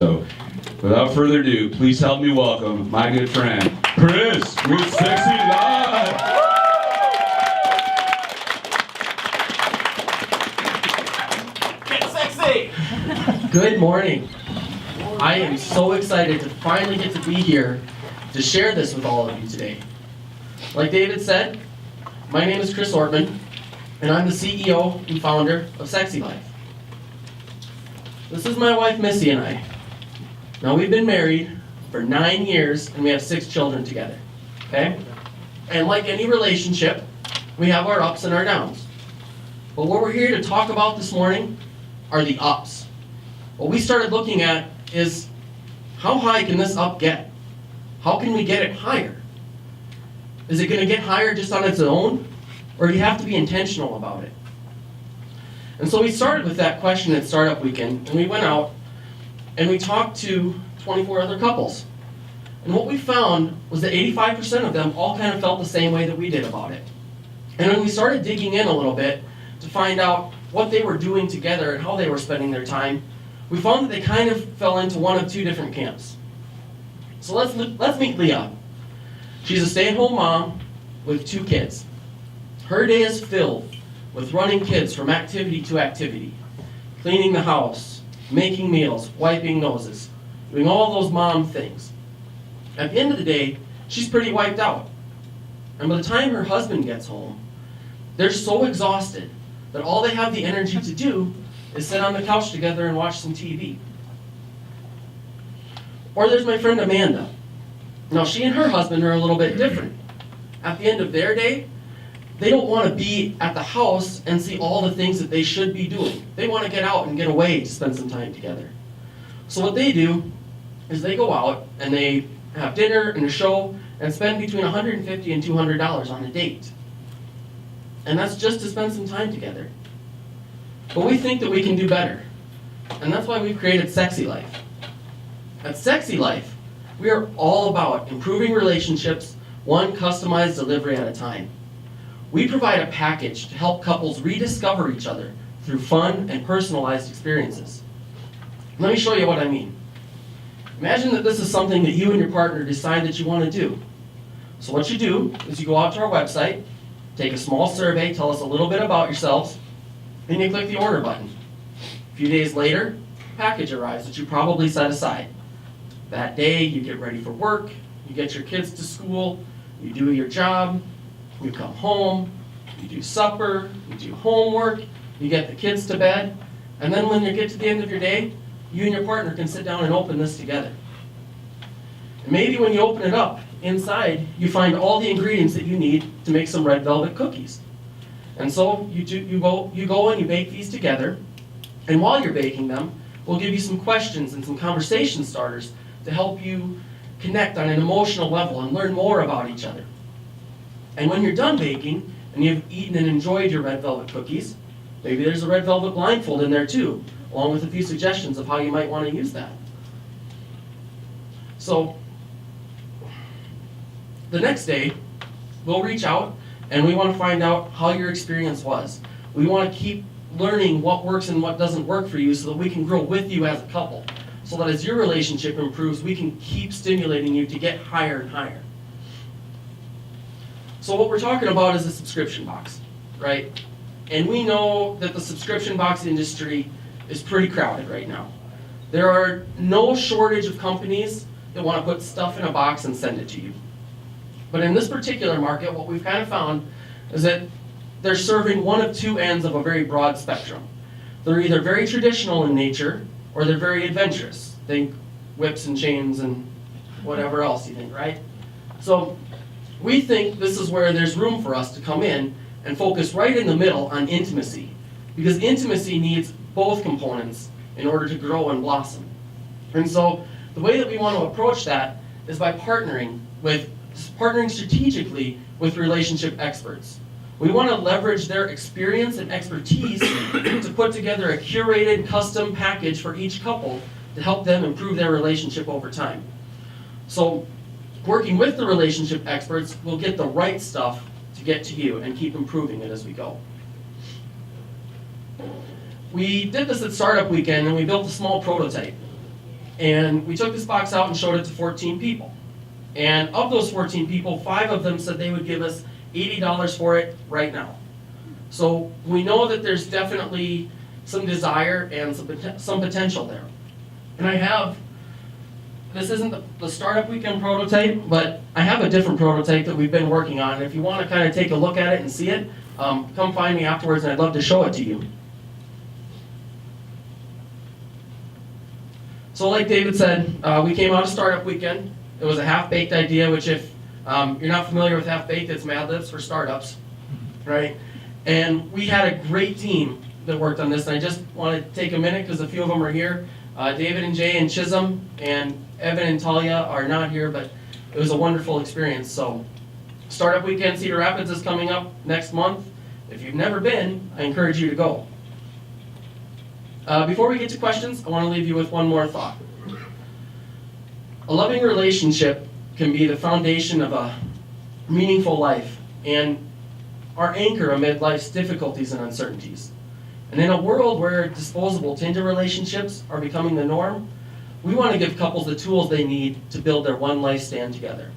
So, without further ado, please help me welcome my good friend, Chris with SexyLife. Get sexy! Good morning. I am so excited to finally get to be here to share this with all of you today. Like David said, my name is Chris Ortman, and I'm the CEO and founder of SexyLife. This is my wife Missy and I. Now we've been married for 9 years and we have 6 children together. Okay? And like any relationship, we have our ups and our downs. But what we're here to talk about this morning are the ups. What we started looking at is, how high can this up get? How can we get it higher? Is it going to get higher just on its own? Or do you have to be intentional about it? And so we started with that question at Startup Weekend, and we went out and we talked to 24 other couples. And what we found was that 85% of them all kind of felt the same way that we did about it. And when we started digging in a little bit to find out what they were doing together and how they were spending their time, we found that they kind of fell into one of 2 different camps. So let's meet Leah. She's a stay-at-home mom with 2 kids. Her day is filled with running kids from activity to activity, cleaning the house, making meals, wiping noses, doing all those mom things. At the end of the day, she's pretty wiped out. And by the time her husband gets home, they're so exhausted that all they have the energy to do is sit on the couch together and watch some TV. Or there's my friend Amanda. Now she and her husband are a little bit different. At the end of their day, they don't want to be at the house and see all the things that they should be doing. They want to get out and get away to spend some time together. So what they do is they go out and they have dinner and a show and spend between $150 and $200 on a date. And that's just to spend some time together. But we think that we can do better. And that's why we've created SexyLife. At SexyLife, we are all about improving relationships, one customized delivery at a time. We provide a package to help couples rediscover each other through fun and personalized experiences. Let me show you what I mean. Imagine that this is something that you and your partner decide that you want to do. So what you do is you go out to our website, take a small survey, tell us a little bit about yourselves, and you click the order button. A few days later, a package arrives that you probably set aside. That day, you get ready for work, you get your kids to school, you do your job, you come home, you do supper, you do homework, you get the kids to bed, and then when you get to the end of your day, you and your partner can sit down and open this together. And maybe when you open it up, inside, you find all the ingredients that you need to make some red velvet cookies. And so you go and you bake these together, and while you're baking them, we'll give you some questions and some conversation starters to help you connect on an emotional level and learn more about each other. And when you're done baking, and you've eaten and enjoyed your red velvet cookies, maybe there's a red velvet blindfold in there too, along with a few suggestions of how you might want to use that. So, the next day, we'll reach out, and we want to find out how your experience was. We want to keep learning what works and what doesn't work for you so that we can grow with you as a couple. So that as your relationship improves, we can keep stimulating you to get higher and higher. So what we're talking about is a subscription box, right? And we know that the subscription box industry is pretty crowded right now. There are no shortage of companies that want to put stuff in a box and send it to you. But in this particular market, what we've kind of found is that they're serving one of 2 ends of a very broad spectrum. They're either very traditional in nature, or they're very adventurous. Think whips and chains and whatever else you think, right? So we think this is where there's room for us to come in and focus right in the middle on intimacy. Because intimacy needs both components in order to grow and blossom. And so the way that we want to approach that is by partnering strategically with relationship experts. We want to leverage their experience and expertise to put together a curated custom package for each couple to help them improve their relationship over time. So working with the relationship experts, we'll get the right stuff to get to you and keep improving it as we go. We did this at Startup Weekend and we built a small prototype. And we took this box out and showed it to 14 people. And of those 14 people, 5 of them said they would give us $80 for it right now. So we know that there's definitely some desire and some potential there. And I have, this isn't the Startup Weekend prototype, but I have a different prototype that we've been working on. And if you want to kind of take a look at it and see it, come find me afterwards and I'd love to show it to you. So like David said, we came out of Startup Weekend. It was a half-baked idea, which if you're not familiar with half-baked, it's Mad Libs for startups, right? And we had a great team that worked on this, and I just want to take a minute because a few of them are here. David and Jay and Chisholm and Evan and Talia are not here, but it was a wonderful experience. So Startup Weekend Cedar Rapids is coming up next month. If you've never been, I encourage you to go. Before we get to questions, I want to leave you with one more thought. A loving relationship can be the foundation of a meaningful life and our anchor amid life's difficulties and uncertainties. And in a world where disposable Tinder relationships are becoming the norm, we want to give couples the tools they need to build their one life stand together.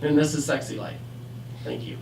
And this is SexyLife. Thank you.